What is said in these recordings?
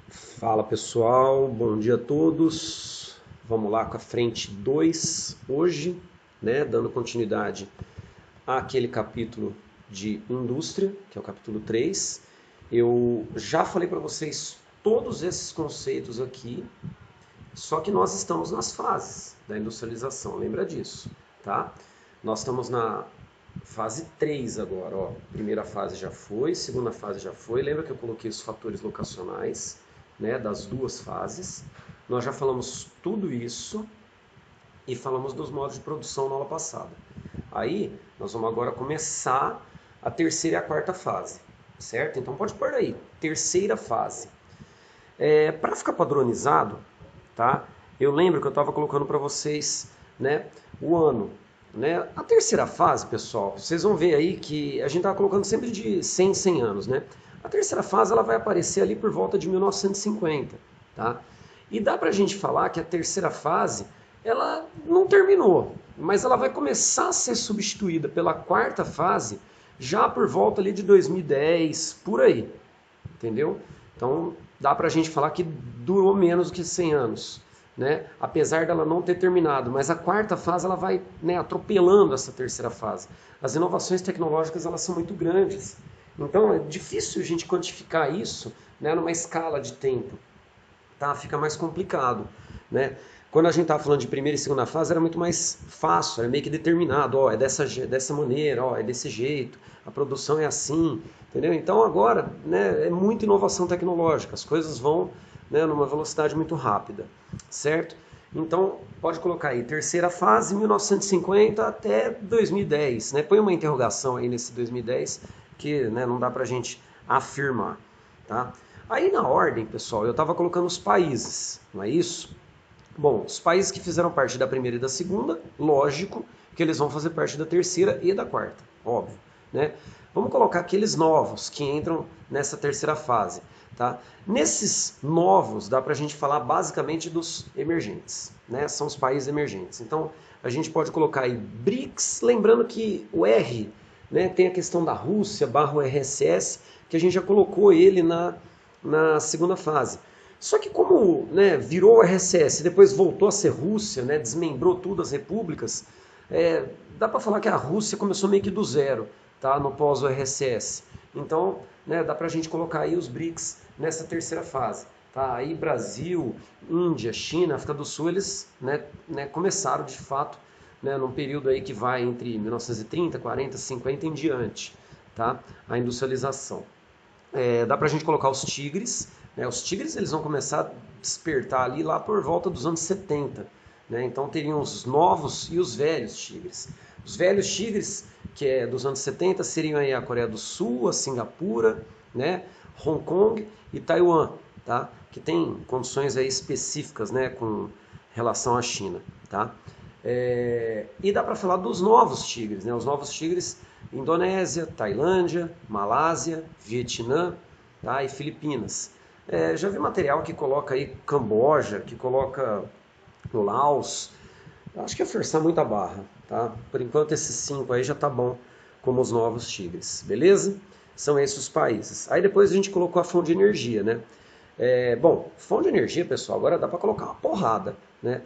Fala pessoal, bom dia a todos. Vamos lá com a frente 2 hoje, né, dando continuidade àquele capítulo de indústria, que é o capítulo 3. Eu já falei para vocês todos esses conceitos aqui, só que nós estamos nas fases da industrialização, lembra disso, tá? Nós estamos na fase 3 agora, ó. Primeira fase já foi, segunda fase já foi. Lembra que eu coloquei os fatores locacionais, né, das duas fases? Nós já falamos tudo isso e falamos dos modos de produção na aula passada. Aí, nós vamos agora começar a terceira e a quarta fase, certo? Então pode pôr aí, terceira fase. Para ficar padronizado, tá? Eu lembro que eu estava colocando para vocês, né, o ano, né? A terceira fase, pessoal, vocês vão ver aí que a gente estava colocando sempre de 100 em 100 anos, né? A terceira fase ela vai aparecer ali por volta de 1950, tá? E dá para a gente falar que a terceira fase ela não terminou, mas ela vai começar a ser substituída pela quarta fase já por volta ali de 2010, por aí, entendeu? Então dá para a gente falar que durou menos do que 100 anos, né? Apesar dela não ter terminado, mas a quarta fase ela vai, né, atropelando essa terceira fase. As inovações tecnológicas elas são muito grandes, então é difícil a gente quantificar isso, né, numa escala de tempo, tá? Fica mais complicado, né? Quando a gente estava falando de primeira e segunda fase era muito mais fácil, era meio que determinado, ó, é dessa maneira, ó, é desse jeito, a produção é assim, entendeu? Então agora, né, é muita inovação tecnológica, as coisas vão, né, numa velocidade muito rápida, certo? Então pode colocar aí, terceira fase, 1950 até 2010, né? Põe uma interrogação aí nesse 2010 que, né, não dá pra gente afirmar, tá? Aí na ordem, pessoal, eu estava colocando os países, não é isso? Bom, os países que fizeram parte da primeira e da segunda, lógico que eles vão fazer parte da terceira e da quarta, óbvio, né? Vamos colocar aqueles novos que entram nessa terceira fase, tá? Nesses novos, dá para a gente falar basicamente dos emergentes, né? São os países emergentes. Então, a gente pode colocar aí BRICS, lembrando que o R, né, tem a questão da Rússia barra o RSS, que a gente já colocou ele na segunda fase. Só que como, né, virou o RSS e depois voltou a ser Rússia, né, desmembrou tudo as repúblicas, dá para falar que a Rússia começou meio que do zero, tá, no pós-RSS. Então, né, dá para a gente colocar aí os BRICS nessa terceira fase. Tá? Aí Brasil, Índia, China, África do Sul, eles, né, começaram de fato, né, num período aí que vai entre 1930, 40, 50 em diante, tá? A industrialização. Dá pra gente colocar os tigres, né? Os tigres eles vão começar a despertar ali lá por volta dos anos 70, né? Então teriam os novos e os velhos tigres. Os velhos tigres, que é dos anos 70, seriam aí a Coreia do Sul, a Singapura, né? Hong Kong e Taiwan, tá? Que tem condições aí específicas, né, com relação à China, tá? E dá para falar dos novos tigres, né? Os novos tigres, Indonésia, Tailândia, Malásia, Vietnã, tá? E Filipinas. Já vi material que coloca aí Camboja, que coloca Laos. Eu acho que é forçar muito a barra, tá? Por enquanto esses 5 aí já tá bom como os novos tigres, beleza? São esses os países. Aí depois a gente colocou a fonte de energia, né? Bom, fonte de energia, pessoal, agora dá para colocar uma porrada, né?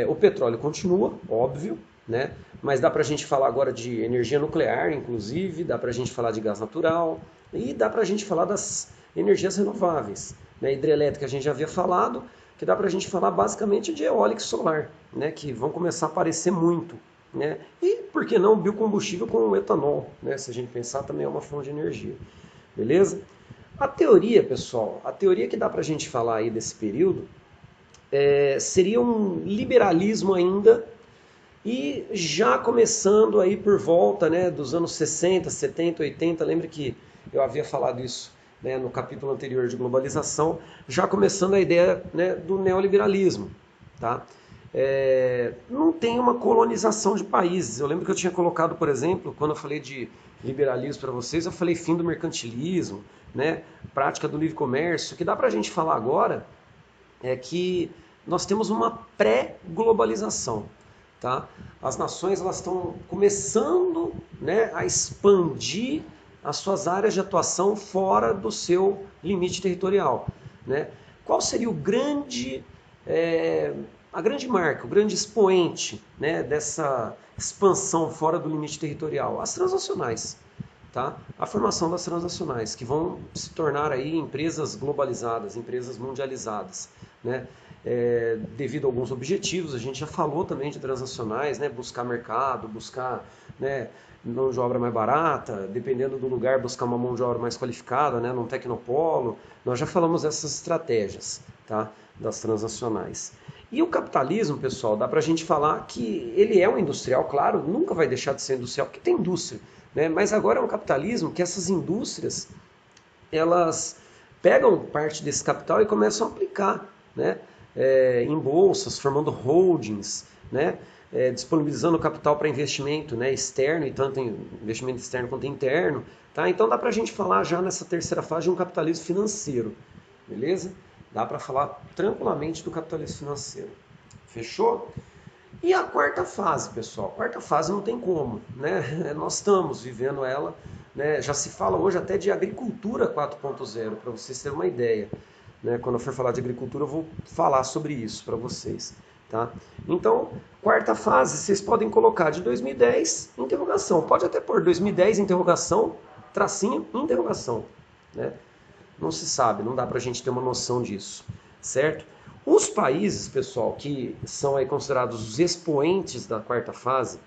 O petróleo continua, óbvio, né? Mas dá para a gente falar agora de energia nuclear, inclusive, dá para a gente falar de gás natural e dá para a gente falar das energias renováveis, né? Hidrelétrica a gente já havia falado, que dá para a gente falar basicamente de eólica e solar, né? Que vão começar a aparecer muito, né? E, por que não, biocombustível com o etanol, né? Se a gente pensar, também é uma fonte de energia, beleza? A teoria, pessoal, a teoria que dá para a gente falar aí desse período seria um liberalismo ainda e já começando aí por volta, né, dos anos 60, 70, 80, lembra que eu havia falado isso, né, no capítulo anterior de globalização, já começando a ideia, né, do neoliberalismo, tá? Não tem uma colonização de países. Eu lembro que eu tinha colocado, por exemplo, quando eu falei de liberalismo para vocês, eu falei fim do mercantilismo, né, prática do livre comércio. O que dá para a gente falar agora é que nós temos uma pré-globalização, tá? As nações elas estão começando, né, a expandir as suas áreas de atuação fora do seu limite territorial, né? qual seria a grande marca, o grande expoente, né, dessa expansão fora do limite territorial? As transnacionais. Tá? A formação das transnacionais, que vão se tornar aí empresas globalizadas, empresas mundializadas, né? Devido a alguns objetivos, a gente já falou também de transnacionais, né? Buscar mercado, buscar, né, mão de obra mais barata, dependendo do lugar, buscar uma mão de obra mais qualificada, né, num tecnopolo. Nós já falamos dessas estratégias, tá, das transnacionais. E o capitalismo, pessoal, dá para a gente falar que ele é um industrial, claro, nunca vai deixar de ser industrial, porque tem indústria, né? Mas agora é um capitalismo que essas indústrias, elas pegam parte desse capital e começam a aplicar, né, em bolsas, formando holdings, né, disponibilizando capital para investimento, né, externo, e tanto em investimento externo quanto interno. Tá? Então dá para a gente falar já nessa terceira fase de um capitalismo financeiro, beleza? Dá para falar tranquilamente do capitalismo financeiro. Fechou? E a quarta fase, pessoal? A quarta fase não tem como, né? Nós estamos vivendo ela, né? Já se fala hoje até de agricultura 4.0, para vocês terem uma ideia. Né? Quando eu for falar de agricultura, eu vou falar sobre isso para vocês. Tá? Então, quarta fase, vocês podem colocar de 2010, interrogação. Pode até pôr 2010, interrogação, tracinho, interrogação. Né? Não se sabe, não dá para a gente ter uma noção disso, certo? Os países, pessoal, que são aí considerados os expoentes da quarta fase,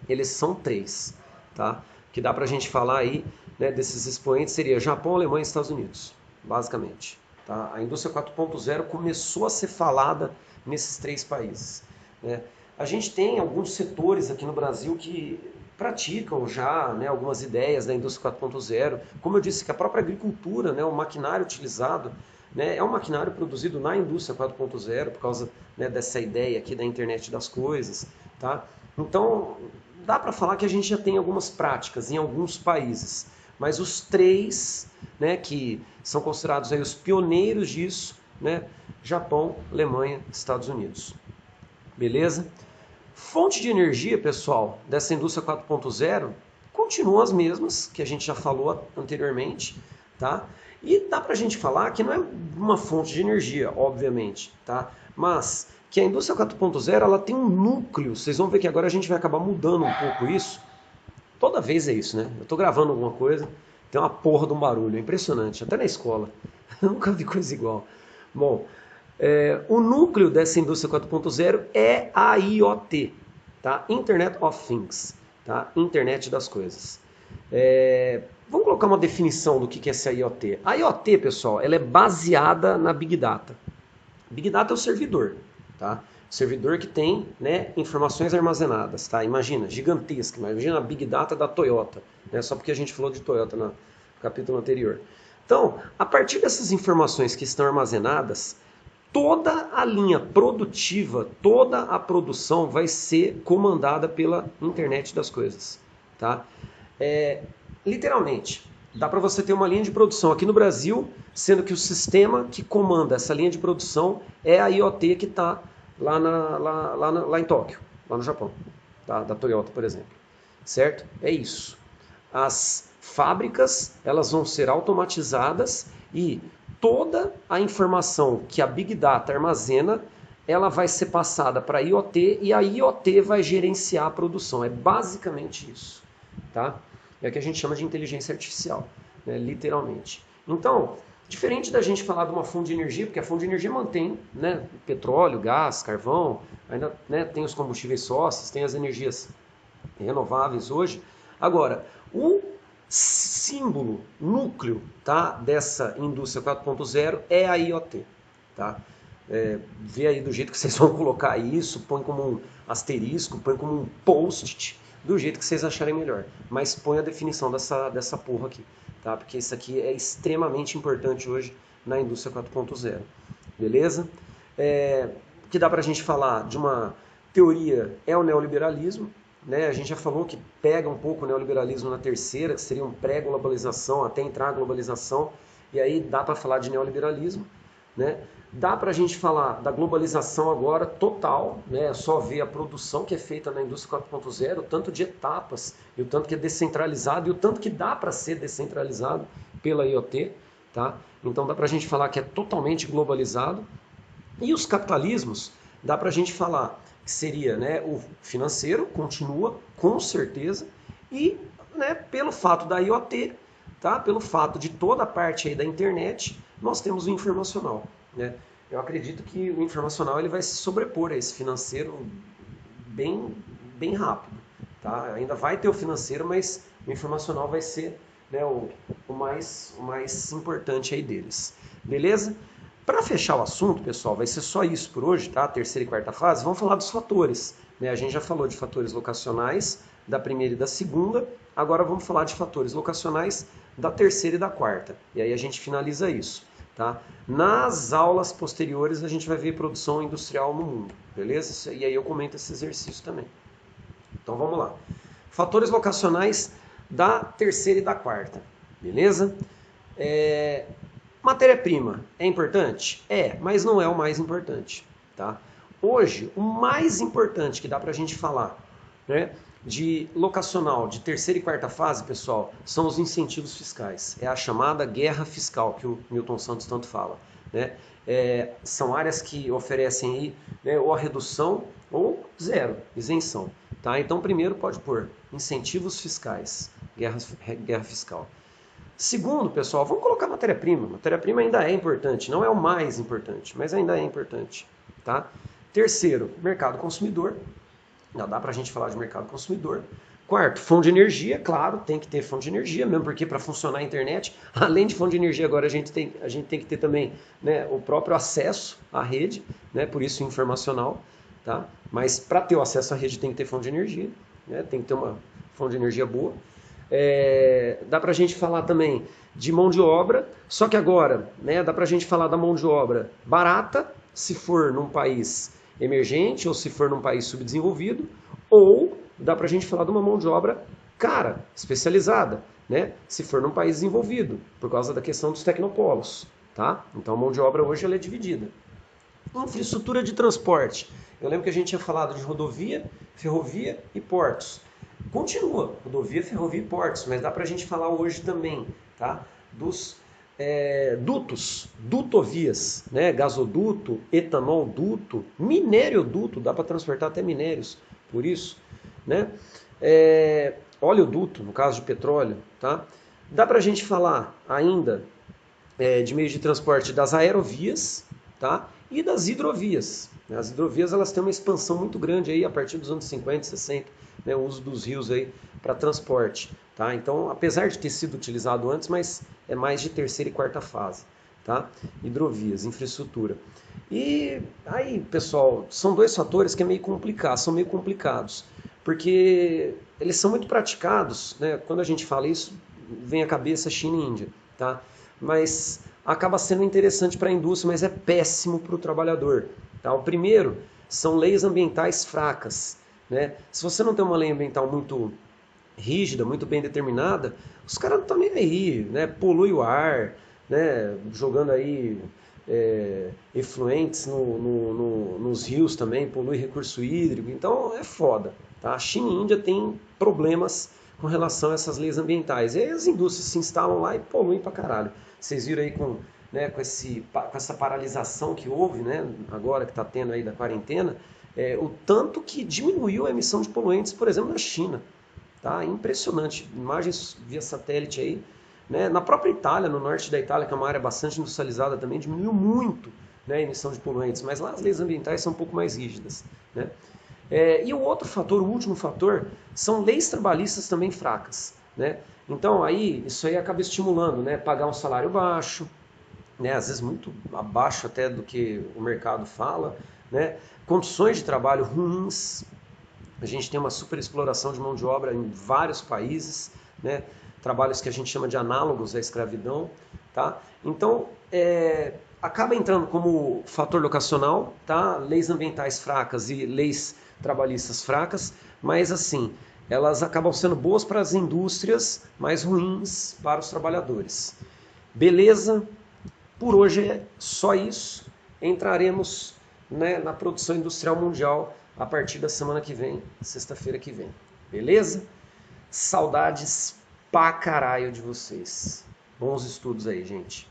eles são 3, tá? Que dá para a gente falar aí, né, desses expoentes seria Japão, Alemanha e Estados Unidos, basicamente. Tá? A indústria 4.0 começou a ser falada nesses 3 países. Né? A gente tem alguns setores aqui no Brasil que praticam já, né, algumas ideias da indústria 4.0. Como eu disse, que a própria agricultura, né, o maquinário utilizado, né, é um maquinário produzido na indústria 4.0 por causa, né, dessa ideia aqui da internet das coisas. Tá? Então, dá para falar que a gente já tem algumas práticas em alguns países, mas os 3, né, que são considerados aí os pioneiros disso, né, Japão, Alemanha, Estados Unidos. Beleza? Fonte de energia, pessoal, dessa indústria 4.0 continuam as mesmas que a gente já falou anteriormente, tá? E dá pra gente falar que não é uma fonte de energia, obviamente, tá? Mas que a indústria 4.0 ela tem um núcleo, vocês vão ver que agora a gente vai acabar mudando um pouco isso. Toda vez é isso, né? Eu tô gravando alguma coisa, tem uma porra de um barulho, é impressionante, até na escola. Eu nunca vi coisa igual. Bom, o núcleo dessa indústria 4.0 é a IoT, tá? Internet of Things, tá? Internet das coisas. Vamos colocar uma definição do que é essa IoT. A IoT, pessoal, ela é baseada na Big Data. Big Data é o servidor, tá? O servidor que tem, né, informações armazenadas, tá? Imagina, gigantesca, imagina a Big Data da Toyota, né? Só porque a gente falou de Toyota no capítulo anterior. Então, a partir dessas informações que estão armazenadas, toda a linha produtiva, toda a produção vai ser comandada pela internet das coisas, tá? Literalmente, dá para você ter uma linha de produção aqui no Brasil, sendo que o sistema que comanda essa linha de produção é a IoT que está lá em Tóquio, lá no Japão, tá? Da Toyota, por exemplo, certo? É isso. As fábricas, elas vão ser automatizadas e toda a informação que a Big Data armazena, ela vai ser passada para a IoT e a IoT vai gerenciar a produção. É basicamente isso, tá? É o que a gente chama de inteligência artificial, né? Literalmente. Então, diferente da gente falar de uma fonte de energia, porque a fonte de energia mantém, né, petróleo, gás, carvão, ainda, né, tem os combustíveis fósseis, tem as energias renováveis hoje. Agora, o símbolo, núcleo, tá, dessa indústria 4.0 é a IoT. Tá? Vê aí do jeito que vocês vão colocar isso, põe como um asterisco, põe como um post-it, do jeito que vocês acharem melhor. Mas põe a definição dessa porra aqui, tá? Porque isso aqui é extremamente importante hoje na indústria 4.0. Beleza? Que dá pra gente falar de uma teoria é o neoliberalismo, né? A gente já falou que pega um pouco o neoliberalismo na terceira, que seria um pré-globalização, até entrar a globalização, e aí dá para falar de neoliberalismo. Né? Dá para a gente falar da globalização agora total, né? É só ver a produção que é feita na indústria 4.0, o tanto de etapas, e o tanto que é descentralizado, e o tanto que dá para ser descentralizado pela IoT. tá? Então dá para a gente falar que é totalmente globalizado. E os capitalismos, dá para a gente falar que seria, né, o financeiro, continua, com certeza, e, né, pelo fato da IoT, tá? Pelo fato de toda a parte aí da internet, nós temos o informacional, né? Eu acredito que o informacional ele vai se sobrepor a esse financeiro bem rápido, tá? Ainda vai ter o financeiro, mas o informacional vai ser, né, o mais importante aí deles. Beleza? Para fechar o assunto, pessoal, vai ser só isso por hoje, tá? Terceira e quarta fase. Vamos falar dos fatores, né? A gente já falou de fatores locacionais da primeira e da segunda. Agora vamos falar de fatores locacionais da terceira e da quarta. E aí a gente finaliza isso, tá? Nas aulas posteriores a gente vai ver produção industrial no mundo, beleza? E aí eu comento esse exercício também. Então vamos lá. Fatores locacionais da terceira e da quarta, beleza? Matéria-prima é importante? É, mas não é o mais importante, tá? Hoje, o mais importante que dá pra gente falar, né, de locacional de terceira e quarta fase, pessoal, são os incentivos fiscais. É a chamada guerra fiscal que o Milton Santos tanto fala, né? São áreas que oferecem aí, né, ou a redução ou zero, isenção, tá? Então, primeiro pode pôr incentivos fiscais, guerra fiscal. Segundo, pessoal, vamos colocar matéria-prima. Matéria-prima ainda é importante, não é o mais importante, mas ainda é importante, tá? Terceiro, mercado consumidor. Já dá pra gente falar de mercado consumidor. Quarto, fonte de energia, claro, tem que ter fonte de energia, mesmo porque para funcionar a internet, além de fonte de energia, agora a gente tem que ter também, né, o próprio acesso à rede, né, por isso informacional, tá? Mas para ter o acesso à rede tem que ter fonte de energia, né, tem que ter uma fonte de energia boa. Dá pra gente falar também de mão de obra, só que agora, né, dá pra gente falar da mão de obra barata, se for num país emergente ou se for num país subdesenvolvido, ou dá pra gente falar de uma mão de obra cara, especializada, né, se for num país desenvolvido, por causa da questão dos tecnopolos, tá? Então a mão de obra hoje ela é dividida. Infraestrutura de transporte. Eu lembro que a gente tinha falado de rodovia, ferrovia e portos. Continua, rodovia, ferrovia e portos, mas dá para a gente falar hoje também, tá? Dos dutos, dutovias, né? Gasoduto, etanolduto, minérioduto, dá para transportar até minérios, por isso, né? Oleoduto, no caso de petróleo, tá? Dá para a gente falar ainda de meios de transporte das aerovias, tá? E das hidrovias. As hidrovias elas têm uma expansão muito grande aí a partir dos anos 50, 60, né, o uso dos rios aí para transporte, tá? Então, apesar de ter sido utilizado antes, mas é mais de terceira e quarta fase, tá? Hidrovias, infraestrutura. E aí, pessoal, são dois fatores que são meio complicados, porque eles são muito praticados, né? Quando a gente fala isso, vem à cabeça China e Índia, tá? Mas acaba sendo interessante para a indústria, mas é péssimo para o trabalhador, tá? O primeiro são leis ambientais fracas, né? Se você não tem uma lei ambiental muito rígida, muito bem determinada, os caras não estão nem aí, né? Polui o ar, né? Jogando aí efluentes nos rios também, polui recurso hídrico, então é foda, tá? A China e a Índia têm problemas com relação a essas leis ambientais. E aí as indústrias se instalam lá e poluem pra caralho. Vocês viram aí com essa paralisação que houve, né, agora que está tendo aí da quarentena, o tanto que diminuiu a emissão de poluentes, por exemplo, na China. Tá? Impressionante. Imagens via satélite aí. Né? Na própria Itália, no norte da Itália, que é uma área bastante industrializada também, diminuiu muito, né, a emissão de poluentes. Mas lá as leis ambientais são um pouco mais rígidas. Né? E o outro fator, o último fator, são leis trabalhistas também fracas. Né? Então aí isso aí acaba estimulando, né, pagar um salário baixo, né, às vezes muito abaixo até do que o mercado fala, né, condições de trabalho ruins. A gente tem uma superexploração de mão de obra em vários países, né, trabalhos que a gente chama de análogos à escravidão, tá? Então acaba entrando como fator locacional, tá? Leis ambientais fracas e leis trabalhistas fracas, mas assim, elas acabam sendo boas para as indústrias, mas ruins para os trabalhadores. Beleza? Por hoje é só isso. Entraremos, né, na produção industrial mundial a partir da semana que vem, sexta-feira que vem. Beleza? Saudades pra caralho de vocês. Bons estudos aí, gente.